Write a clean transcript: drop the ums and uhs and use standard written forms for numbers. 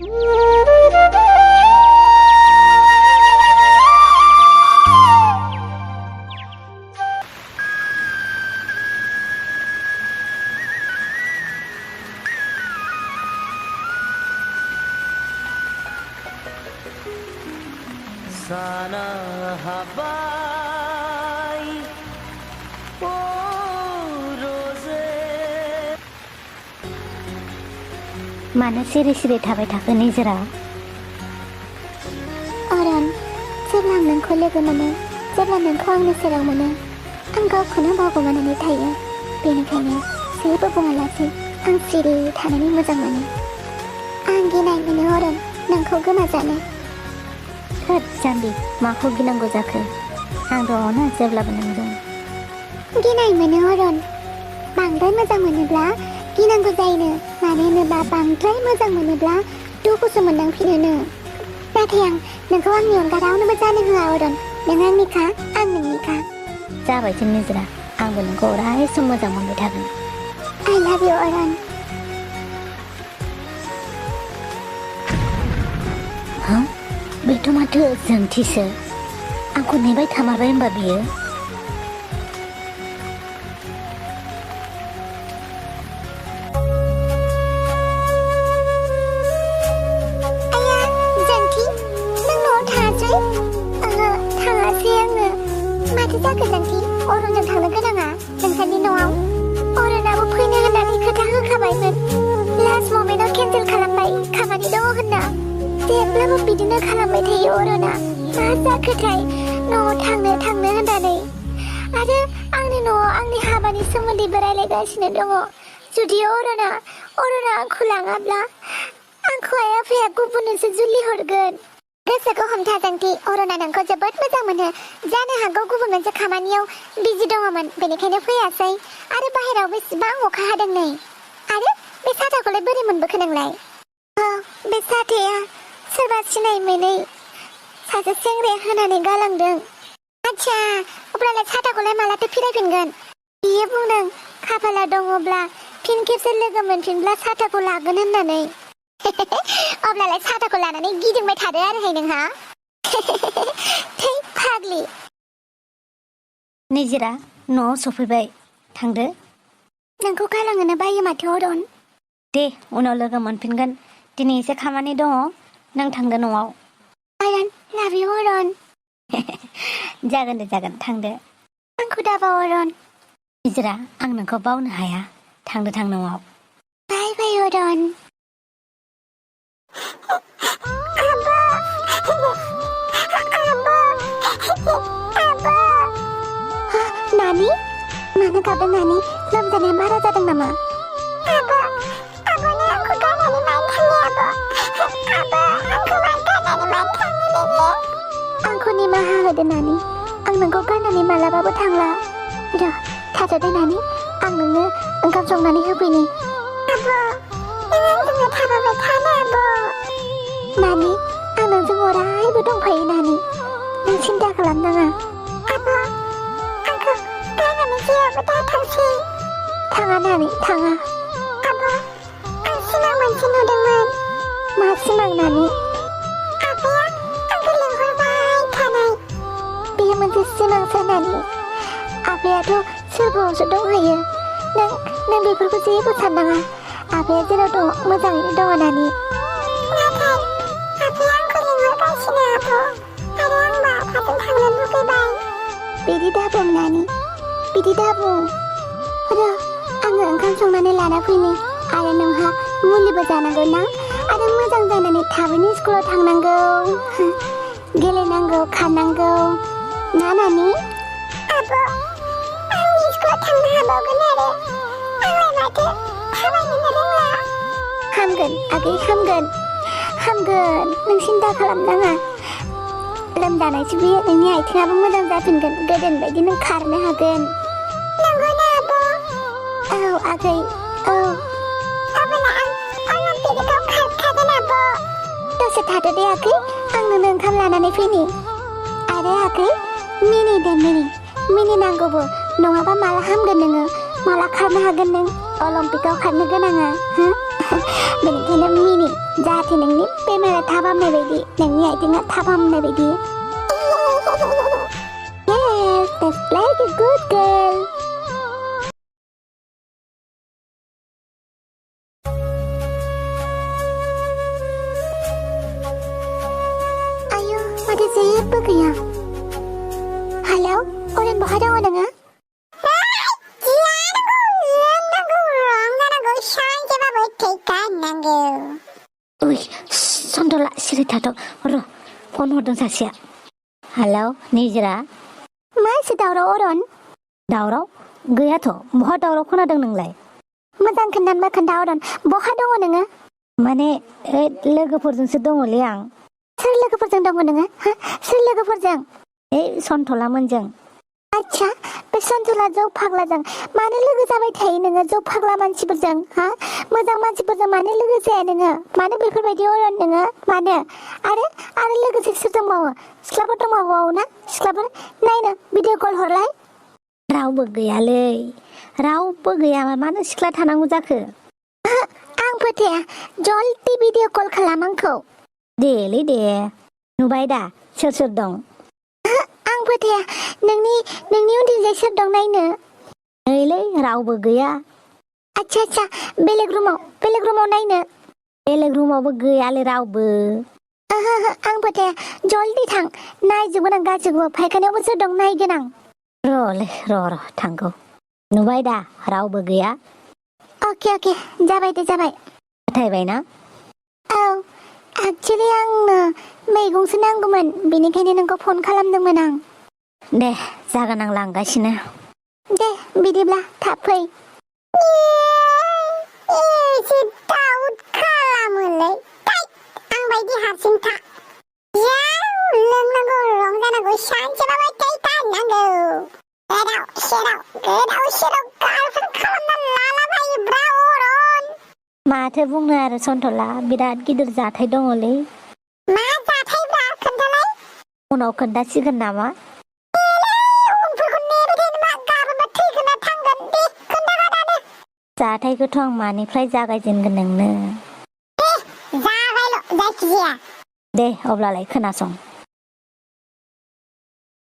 Sana habay o rose मानो सिरि सिरि थाबाय थाखो निजोरा अरन जेब्ला आं नोंखौ लोगो मोनो जेब्ला नोंखौ आंनि सेराव मोनो आं गावखौनो बावगोमानानै थायो बेनिखायनो जेबो बुङालासे आं सिरि थानानै मोजां मोनो आं गिनाय मोनो अरन नोंखौ गोमाजानो होद जाम्बि माखौ गिनांगौ जाखो आं दङना जेब्लाबो नोंजों गिनाय मोनो अरन बांद्राय मोजां मोनोब्ला गिनांगौ जायोनो मानो होनोबा बांद्राय मोजां मोनोब्ला दुखुसो मोनदांफिनोनो नाथाय आं नोंखौ आंनि अनगा रावनोबो जानो होआ अरन नों आंनिखा आं नोंनिखा जाबायसो निजोरा आंबो नोंखौ अराय सम मोजां मोनबाय थागोन I love you अरन हा बेथ' माथो जोंथिसो आंखौ नेबाय थामारबाय होनबा बियो जोंथि नों न'आव थाङासै थाङासै आङो माथो जाखो जोंथि अरनजों थांनो गोनाङा नोंसोरनि न'आव अरनाबो फैनो होननानै खोथा होखाबायमोन लास्ट ममेन्टाव केन्सेल खालामबाय खामानि दङ होनना जेब्लाबो बिदिनो खालामबाय थायो अरना मा जाखोथाय न'आव थांनो होननानै आरो आंनि न'आव आंनि हाबानि सोमोन्दैबो रायलायगासिनो दङ जुदि अरना आंखौ लाङाब्ला आंखौ आइ आफाया गुबुननोसो जुलि हरगोन गोसोखौ हमथा जोंथि अरना नोंखौ जोबोद मोजां मोनो जानो हागौ गुबुन मोनसे खामानियाव बिजि दङमोन बेनिखायनो फैयासै आरो बाहेराव बेसेबां अखा हादों नै आरो बे साथाखौलाय बोरै मोनबोखो नोंलाय बे साथाया सोरबा सिनाय मोनै सासे सेंग्राया होनानै गालांदों आच्छा अब्लालाय साथाखौलाय मालाथो फिरायफिनगोन बियो बुंदों खाफाला दङब्ला फिन खेबसे लोगो मोनफिनब्ला साथाखौ लागोन होननानै अब्लालाय साथाखौ लानानै गिदिंबाय थादो आरोहाय नोंहा थै फाग्लि निजोरा न'आव सफैबाय थांदो नोंखौ गालांनो बायो माथो अरन दे उनाव लोगो मोनफिनगोन दिनै एसे खामानि दङ नों थांदो न'आव अरन लाभ इउ अरन जागोन दे जागोन थांदो आंखौ दाबाव अरन निजोरा आं नोंखौ बावनो हाया थांदो थां न'आव बाय बाय अरन नानि मानो गाबदों नानि लोमजानाया बारा जादों नामा आब'नो आंखौ गारनानै मानो थाङो आंखौ निमाहा होदो नानि आं नोंखौ गारनानै मालाबाबो थांला र' थाथ'दो नानि आं नोंनो ओंखाम संनानै होफैनि नानि आं नोंजों अरायबो दंफायो नानि नों सिन्था खालामनाङा थाङा नानि थाङा आं सिमां मोनसे नुदोंमोन मा सिमां नानि आफाया आंखौ लिंहरबाय थानाय बेयो मोनसे सिमांसो नानि आफायाथ' सोरगोआवसो दंहैयो नों बेफोरखौ जेबो साननाङा आफाया जेराव दं मोजाङैनो दङ नानि नाथाय आफाया आंखौ लिंहरगासिनो आब' आरो आंबो आफाजों थांनो लुगैबाय बिदि दाबुं नानि बिदि दाबुं र' आङो ओंखाम संनानै लाना फैनि आरो नोंहा मुलिबो जानांगौ ना आरो मोजां जानानै थाबैनो स्कुलाव थांनांगौ गेलेनांगौ खारनांगौ ना नानि आब' आंनि स्कुलाव थांनो हाबावगोन आरो आंलाय माथो थाबायनोनो रोंला हामगोन आगै हामगोन नों सिन्था खालामनाङा लोमजानायसो बियो नोंनि आथिङाबो मोजां जाफिनगोन गोदोनि बायदि नों खारनो हागोन नंगौना आब' औ आगै औ अब्ला आं अलिम्पिकआव खारखागोन आब' दसे थादो दे आगै आं नोंनो ओंखाम लानानै फैनि आरो आगै मिनि नांगौबो नङाबा माला हामगोन नोङो माला खारनो हागोन नों अलिम्पिकआव खारनो गोनाङा बेनिखायनो मिनि जाहाथे नोंनि बेमारा थाब हामनाय बायदि नोंनि आथिङा थाब हामनाय बायदि Yes, that's like a good girl. Ayo, माथो जेबो गैया हेलौ अरेन बहा दङ नोङो उइ सन्दला सिरि थाथ' र' फन हरदों सासेया हेलौ निजिरा मा एसे दावराव अरन दावराव गैयाथ' बहा दावराव खोनादों नोंलाय मोजां खोन्थानोबा खोन्था अरन बहा दङ नोङो माने लोगोफोरजोंसो दङलै आं सोर लोगोफोरजों दङ नोङो सोर लोगोफोरजों सन्तलामोनजों आच्छा बे सन्तला जौ फाग्लाजों मानो लोगो जाबाय थायो नोङो जौ फाग्ला मानसिफोरजों मोजां मानसिफोरजों मानो लोगो जाया नोङो मानो बेफोरबायदि अरन नोङो मानो आरो लोगोसे सोर दंबावो सिख्लाफोर दंबावो ना सिख्लाफोर नायनो भिडिअ कल हरलाय रावबो गैयालै रावबो गैया मानो सिख्ला थानांगौ जाखो आं फोथाया जल्दि भिडिअ कल खालाम आंखौ देलै दे नुबाय दा सोर सोर दं आं फोथाया नोंनि उनथिंजाय सोर दं नायनो नैलै रावबो गैया आच्छा बेलेग रुमाव नायनो बेलेग रुमावबो गैयालै रावबो आं फोथाया जल्दि थां नायजोबगोन आं गासैखौबो फायखानायावबो सोर दं नायगोन आं र' थांगौ नुबाय दा रावबो गैया अके जाबाय दे जाबाय फोथायबायना औ एक्चुअली आंनो मैगंसो नांगौमोन बेनिखायनो नोंखौ फन खालामदोंमोन आं दे जागोन आं लांगासिनो दे बिदिब्ला थाब फै एसे दाउट खालामोलै आं बायदि हारसिं था लोंनांगौ रंजानांगौ सानसेबाबो नांगौ गोदाव सोराव गार्लफ्रेन्ड खालामना लालाबायोब्रा अरन माथो बुंनो आरो सन्तला बिराद गिदिर जाथाय दङलै मा जाथायब्रा खोन्थालाय उनाव खोन्थासिगोन नामा जाथायखौथ' आं मानिफ्राय जागायजेनगोन नोंनो जागायल' जायखिजाया दे अब्लालाय खोनासं